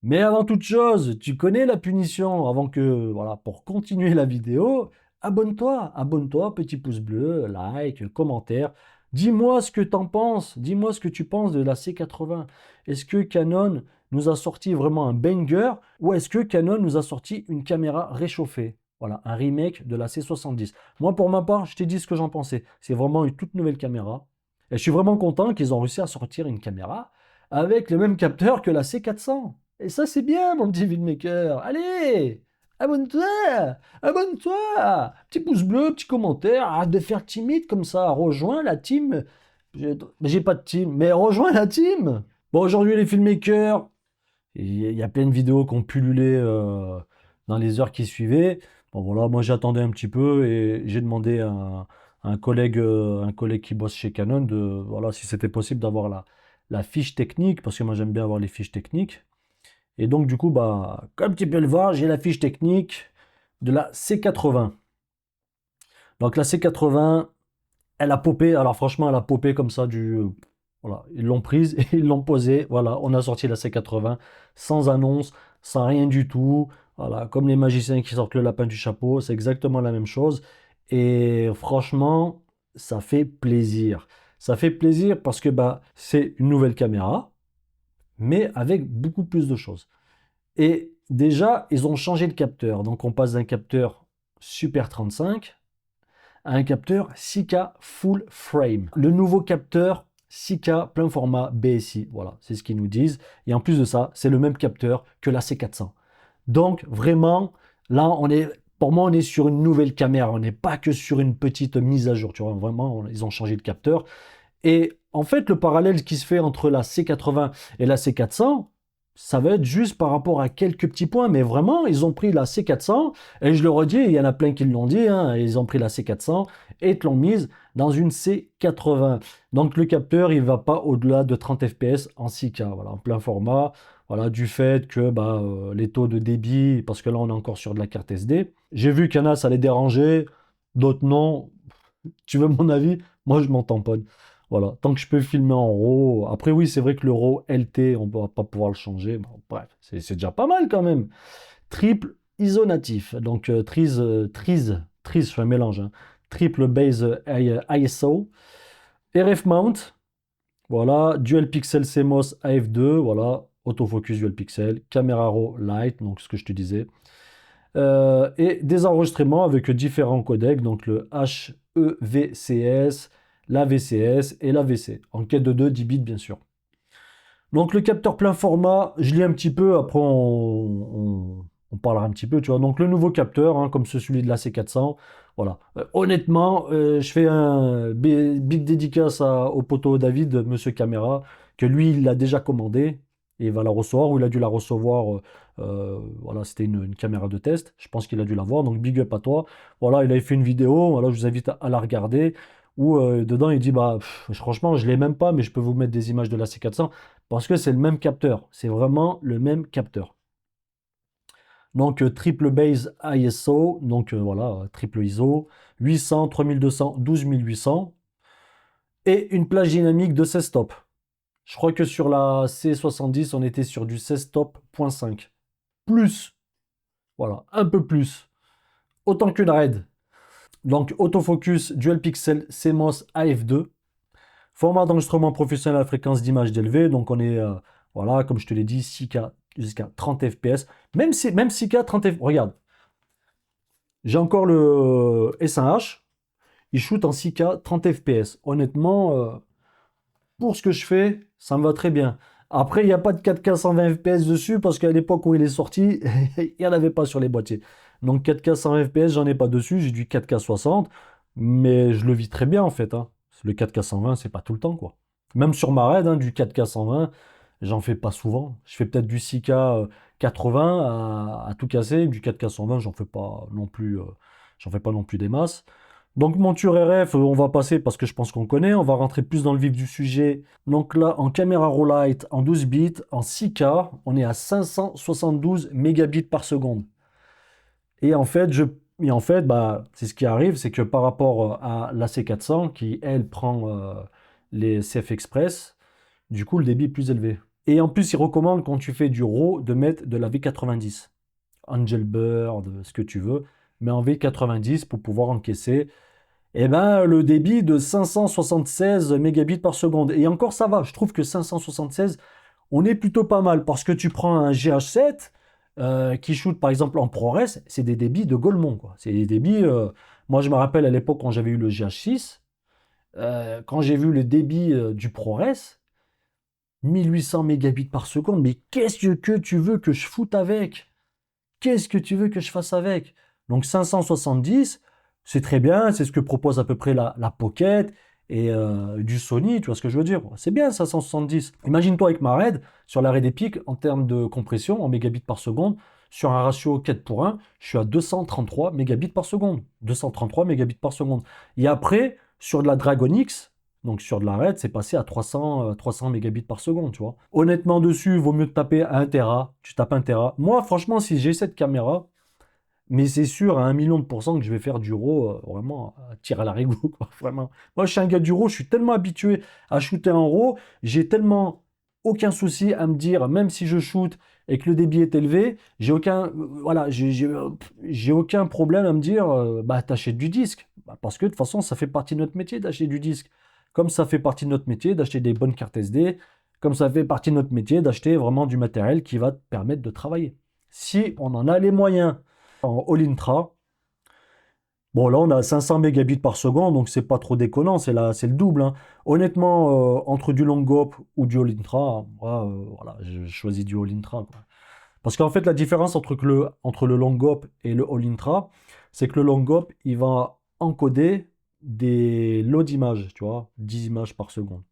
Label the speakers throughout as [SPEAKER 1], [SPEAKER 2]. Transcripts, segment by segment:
[SPEAKER 1] Mais avant toute chose, tu connais la punition avant que, voilà, pour continuer la vidéo, abonne-toi, petit pouce bleu, like, commentaire. Dis-moi ce que t'en penses, dis-moi ce que tu penses de la C80. Est-ce que Canon nous a sorti vraiment un banger ou est-ce que Canon nous a sorti une caméra réchauffée? Voilà, un remake de la C70. Moi, pour ma part, je t'ai dit ce que j'en pensais. C'est vraiment une toute nouvelle caméra. Et je suis vraiment content qu'ils ont réussi à sortir une caméra avec le même capteur que la C400. Et ça, c'est bien, mon petit filmmaker. Allez, abonne-toi, abonne-toi. Petit pouce bleu, petit commentaire. Arrête de faire timide comme ça. Rejoins la team. J'ai pas de team, mais rejoins la team. Bon, aujourd'hui, les filmmakers, il y a plein de vidéos qui ont pullulé dans les heures qui suivaient. Bon, voilà, moi, j'attendais un petit peu et j'ai demandé à un collègue qui bosse chez Canon voilà, si c'était possible d'avoir la fiche technique, parce que moi, j'aime bien avoir les fiches techniques. Et donc, du coup, bah, comme tu peux le voir, j'ai la fiche technique de la C80. Donc, la C80, elle a popé. Alors, franchement, elle a popé comme ça voilà, ils l'ont prise et ils l'ont posée. Voilà, on a sorti la C80 sans annonce, sans rien du tout. Voilà, comme les magiciens qui sortent le lapin du chapeau, c'est exactement la même chose. Et franchement, ça fait plaisir. Ça fait plaisir parce que bah, c'est une nouvelle caméra, mais avec beaucoup plus de choses. Et déjà, ils ont changé de capteur. Donc, on passe d'un capteur Super 35 à un capteur 6K Full Frame. Le nouveau capteur 6K plein format BSI. Voilà, c'est ce qu'ils nous disent. Et en plus de ça, c'est le même capteur que la C400. Donc, vraiment, là, pour moi, on est sur une nouvelle caméra. On n'est pas que sur une petite mise à jour. Tu vois, vraiment, ils ont changé de capteur. Et en fait, le parallèle qui se fait entre la C80 et la C400, ça va être juste par rapport à quelques petits points, mais vraiment, ils ont pris la C400, et je le redis, il y en a plein qui l'ont dit, hein, ils ont pris la C400 et te l'ont mise dans une C80. Donc le capteur, il va pas au-delà de 30 fps en 6K, voilà, en plein format, voilà, du fait que bah, les taux de débit, parce que là on est encore sur de la carte SD, j'ai vu qu'il y en a, ça les dérangeait, d'autres non. Tu veux mon avis? Moi je m'en tamponne. Voilà, tant que je peux filmer en RAW. Après, oui, c'est vrai que le RAW LT, on ne va pas pouvoir le changer. Bon, bref, c'est déjà pas mal quand même. Triple ISO natif. Donc, Trise, je fais un mélange, hein. Triple base ISO. RF mount. Voilà. Dual pixel CMOS AF2. Voilà. Autofocus dual pixel. Caméra RAW light. Donc, ce que je te disais. Et des enregistrements avec différents codecs, donc le HEVCS, la VCS et la VC, en quête de 2 10 bits bien sûr. Donc le capteur plein format, je lis un petit peu, après on parlera un petit peu, tu vois. Donc le nouveau capteur, hein, comme celui de la C400, voilà. Honnêtement, je fais un big dédicace au poteau David, Monsieur Caméra, que lui, il l'a déjà commandé, et il va la recevoir, ou il a dû la recevoir, voilà, c'était une caméra de test, je pense qu'il a dû la voir, donc big up à toi. Voilà, il avait fait une vidéo, voilà, je vous invite à la regarder, où dedans il dit, bah, franchement, je l'ai même pas, mais je peux vous mettre des images de la C400. Parce que c'est le même capteur. C'est vraiment le même capteur. Donc triple base ISO, donc voilà, triple ISO, 800, 3200, 12800 et une plage dynamique de 16 stops. Je crois que sur la C70, on était sur du 16 stop.5. Plus, voilà, un peu plus. Autant qu'une RED. Donc autofocus dual pixel CMOS AF2. Format d'enregistrement professionnel à fréquence d'image d'élevée. Donc on est, voilà, comme je te l'ai dit, 6K jusqu'à 30 fps. Même 6K 30 fps. Regarde, j'ai encore le S1H. Il shoot en 6K 30 fps. Honnêtement, pour ce que je fais, ça me va très bien. Après, il n'y a pas de 4K 120 fps dessus parce qu'à l'époque où il est sorti, il n'y en avait pas sur les boîtiers. Donc 4K 120 fps, j'en ai pas dessus. J'ai du 4K 60. Mais je le vis très bien en fait, hein. Le 4K 120, c'est pas tout le temps, quoi. Même sur ma RAID, hein, du 4K 120, j'en fais pas souvent. Je fais peut-être du 6K 80 à tout casser. Du 4K 120, j'en fais pas non plus des masses. Donc monture RF, on va passer parce que je pense qu'on connaît. On va rentrer plus dans le vif du sujet. Donc là, en caméra raw light, en 12 bits, en 6K, on est à 572 mégabits par seconde. Et en fait, bah, c'est ce qui arrive, c'est que par rapport à la C400, qui elle prend les CF Express, du coup le débit est plus élevé. Et en plus, ils recommandent quand tu fais du RAW de mettre de la V90. Angelbird, ce que tu veux, mais en V90 pour pouvoir encaisser eh ben, le débit de 576 mégabits par seconde. Et encore, ça va. Je trouve que 576, on est plutôt pas mal parce que tu prends un GH7 qui shoot par exemple en ProRes, c'est des débits de Golemont, quoi. C'est des débits. Moi, je me rappelle à l'époque quand j'avais eu le GH6, quand j'ai vu le débit du ProRes, 1800 mégabits par seconde. Mais qu'est-ce que tu veux que je foute avec? Qu'est-ce que tu veux que je fasse avec? Donc 570, c'est très bien, c'est ce que propose à peu près la Pocket et du Sony, tu vois ce que je veux dire? C'est bien 570. Imagine-toi avec ma RAID, sur la RAID EPIC, en termes de compression, en mégabits par seconde, sur un ratio 4 pour 1, je suis à 233 mégabits par seconde. 233 mégabits par seconde. Et après, sur de la Dragon X, donc sur de la RAID, c'est passé à 300 mégabits par seconde, tu vois. Honnêtement, dessus, il vaut mieux te taper à 1 Tera. Tu tapes 1 Tera. Moi, franchement, si j'ai cette caméra, mais c'est sûr à 1 million de pourcents que je vais faire du RAW, vraiment, à tir à l'arigot, quoi, vraiment. Moi, je suis un gars du RAW, je suis tellement habitué à shooter en RAW, j'ai tellement aucun souci à me dire, même si je shoot et que le débit est élevé, j'ai aucun, voilà, j'ai aucun problème à me dire, bah, t'achètes du disque. Bah, parce que de toute façon, ça fait partie de notre métier d'acheter du disque. Comme ça fait partie de notre métier d'acheter des bonnes cartes SD, comme ça fait partie de notre métier d'acheter vraiment du matériel qui va te permettre de travailler. Si on en a les moyens en All Intra, bon là on a 500 mégabits par seconde, donc c'est pas trop déconnant, c'est le double, hein. Honnêtement, entre du Longop ou du All Intra, moi, voilà, je choisis du All Intra, quoi. Parce qu'en fait la différence entre le Longop et le All Intra, c'est que le Longop il va encoder des lots d'images, tu vois, 10 images par seconde.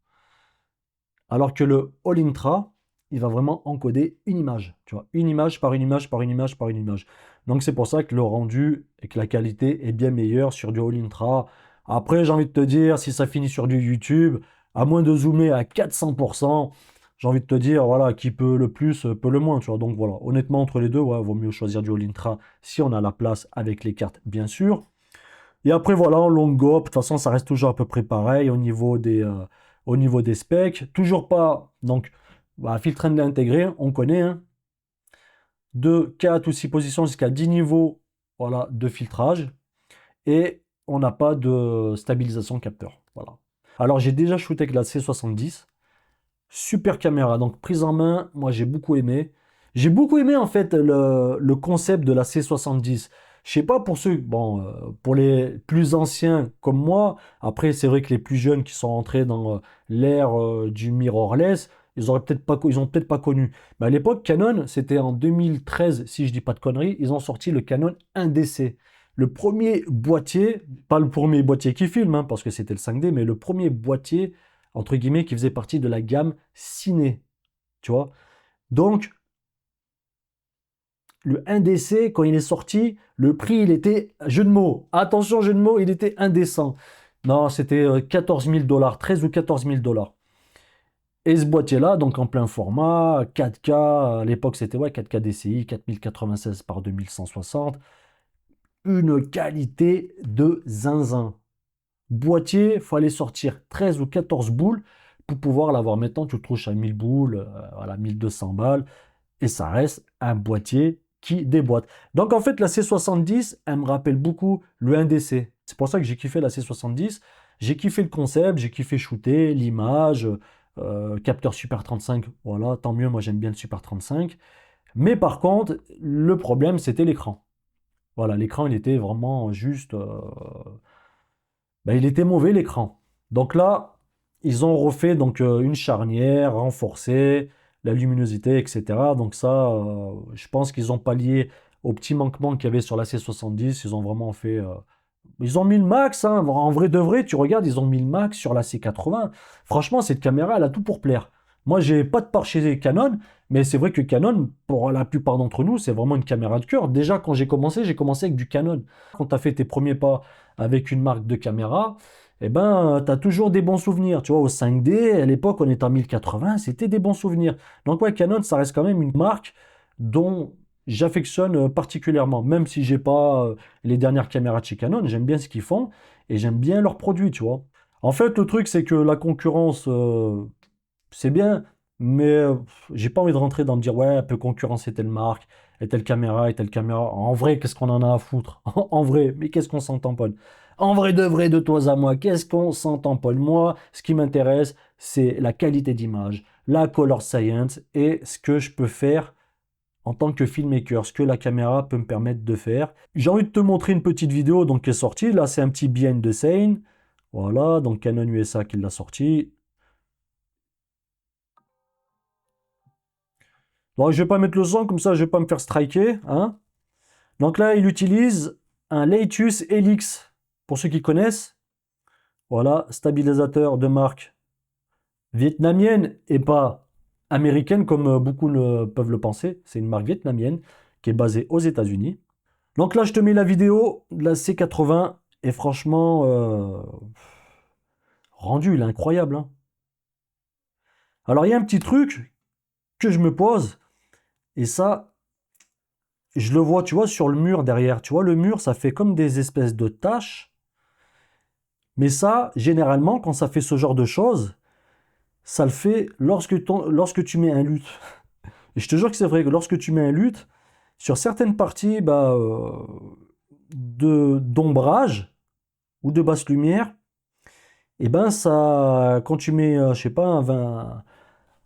[SPEAKER 1] Alors que le All Intra, il va vraiment encoder une image, tu vois, une image par une image par une image par une image. Donc c'est pour ça que le rendu et que la qualité est bien meilleure sur du All Intra. Après, j'ai envie de te dire, si ça finit sur du YouTube, à moins de zoomer à 400%, j'ai envie de te dire, voilà, qui peut le plus, peut le moins, tu vois. Donc voilà, honnêtement, entre les deux, ouais, vaut mieux choisir du All Intra si on a la place avec les cartes, bien sûr. Et après, voilà, en long go, de toute façon, ça reste toujours à peu près pareil au niveau des specs. Toujours pas, donc, bah, filtre ND intégré, on connaît, hein, de 4 ou 6 positions jusqu'à 10 niveaux, voilà, de filtrage. Et on n'a pas de stabilisation capteur. Voilà. Alors, j'ai déjà shooté avec la C70. Super caméra, donc prise en main, moi j'ai beaucoup aimé. J'ai beaucoup aimé en fait le concept de la C70. Je sais pas pour ceux, bon, pour les plus anciens comme moi, après c'est vrai que les plus jeunes qui sont entrés dans l'ère du mirrorless, ils ont peut-être pas connu. Mais à l'époque, Canon, c'était en 2013, si je dis pas de conneries, ils ont sorti le Canon 1DC. Le premier boîtier, pas le premier boîtier qui filme, hein, parce que c'était le 5D, mais le premier boîtier entre guillemets, qui faisait partie de la gamme ciné, tu vois. Donc, le 1DC, quand il est sorti, le prix, il était, jeu de mots, attention, jeu de mots, il était indécent. Non, c'était 14 000 dollars, 13 ou 14 000 dollars. Et ce boîtier-là, donc en plein format, 4K, à l'époque c'était ouais, 4K DCI, 4096 par 2160, une qualité de zinzin. Boîtier, il fallait sortir 13 ou 14 boules pour pouvoir l'avoir. Maintenant, tu le trouves à 1000 boules, voilà, 1200 balles, et ça reste un boîtier qui déboîte. Donc en fait, la C70, elle me rappelle beaucoup le 1DC. C'est pour ça que j'ai kiffé la C70. J'ai kiffé le concept, j'ai kiffé shooter, l'image, capteur Super 35, voilà, tant mieux, moi j'aime bien le Super 35. Mais par contre, le problème, c'était l'écran. Voilà, l'écran, il était vraiment juste... ben, il était mauvais l'écran. Donc là, ils ont refait donc une charnière renforcée, la luminosité, etc. Donc ça, je pense qu'ils ont pallié aux petits manquements qu'il y avait sur la C70. Ils ont vraiment fait. Ils ont mis le max, hein. En vrai de vrai, tu regardes, ils ont mis le max sur la C80. Franchement, cette caméra, elle a tout pour plaire. Moi, j'ai pas de part chez Canon, mais c'est vrai que Canon, pour la plupart d'entre nous, c'est vraiment une caméra de cœur. Déjà, quand j'ai commencé avec du Canon. Quand tu as fait tes premiers pas avec une marque de caméra, eh ben, tu as toujours des bons souvenirs. Tu vois, au 5D, à l'époque, on était en 1080, c'était des bons souvenirs. Donc, ouais, Canon, ça reste quand même une marque dont j'affectionne particulièrement. Même si j'ai pas les dernières caméras de chez Canon, j'aime bien ce qu'ils font et j'aime bien leurs produits, tu vois. En fait, le truc, c'est que la concurrence, c'est bien, Mais j'ai pas envie de rentrer dans me dire, ouais, elle peut concurrencer telle marque, et telle caméra, et telle caméra. En vrai, qu'est-ce qu'on en a à foutre? En vrai, mais qu'est-ce qu'on s'en tamponne? En vrai, de toi à moi, qu'est-ce qu'on s'en tamponne? Moi, ce qui m'intéresse, c'est la qualité d'image, la color science, et ce que je peux faire en tant que filmmaker, ce que la caméra peut me permettre de faire. J'ai envie de te montrer une petite vidéo donc, qui est sortie. Là, c'est un petit behind the scene. Voilà, donc Canon USA qui l'a sorti. Donc, je vais pas mettre le son, comme ça, je vais pas me faire striker. Hein. Donc là, il utilise un Leitus Helix. Pour ceux qui connaissent, voilà, stabilisateur de marque vietnamienne et pas américaine comme beaucoup peuvent le penser. C'est une marque vietnamienne qui est basée aux États-Unis. Donc là, je te mets la vidéo de la C80 et franchement, rendu, il est incroyable. Hein. Alors, il y a un petit truc que je me pose et ça, je le vois, tu vois, sur le mur derrière. Tu vois, le mur, ça fait comme des espèces de taches. Mais ça, généralement, quand ça fait ce genre de choses, ça le fait lorsque tu mets un luth. Et je te jure que c'est vrai que lorsque tu mets un luth, sur certaines parties d'ombrage ou de basse lumière, et ben ça, quand tu mets, je sais pas,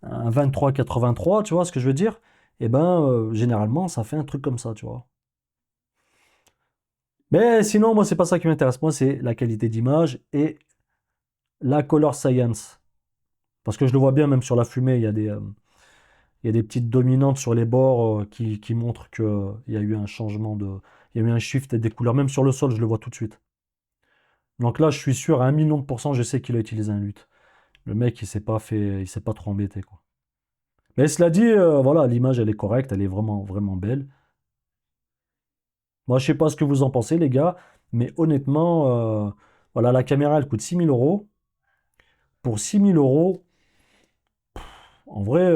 [SPEAKER 1] un 23-83, tu vois ce que je veux dire? Et ben généralement ça fait un truc comme ça, tu vois. Mais sinon, moi c'est pas ça qui m'intéresse. Moi c'est la qualité d'image et la color science. Parce que je le vois bien, même sur la fumée, il y a des petites dominantes sur les bords qui montrent qu'il y a eu un changement de. Il y a eu un shift des couleurs. Même sur le sol, je le vois tout de suite. Donc là, je suis sûr, à 1 million de %, je sais qu'il a utilisé un luth. Le mec, il s'est pas trop embêté, quoi. Mais cela dit, voilà, l'image, elle est correcte, elle est vraiment, vraiment belle. Moi, je sais pas ce que vous en pensez, les gars, mais honnêtement, voilà, la caméra, elle coûte 6 000 euros. Pour 6 000 euros, en vrai,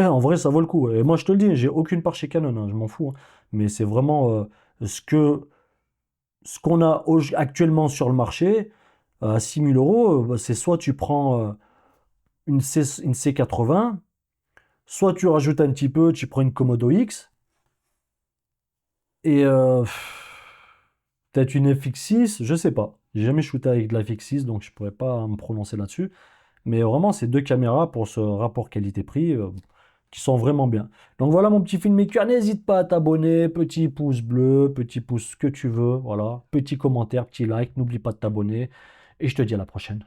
[SPEAKER 1] en vrai, ça vaut le coup. Et moi, je te le dis, j'ai aucune part chez Canon, hein, je m'en fous. Hein. Mais c'est vraiment ce que, ce qu'on a actuellement sur le marché, à 6 000 euros, bah, c'est soit tu prends une C80, soit tu rajoutes un petit peu, tu prends une Komodo X, et peut-être une FX6, je sais pas. J'ai jamais shooté avec de la FX6, donc je pourrais pas me prononcer là-dessus. Mais vraiment, c'est deux caméras pour ce rapport qualité-prix qui sont vraiment bien. Donc voilà mon petit filmmaker, n'hésite pas à t'abonner, petit pouce bleu, petit pouce que tu veux, voilà, petit commentaire, petit like, n'oublie pas de t'abonner, et je te dis à la prochaine.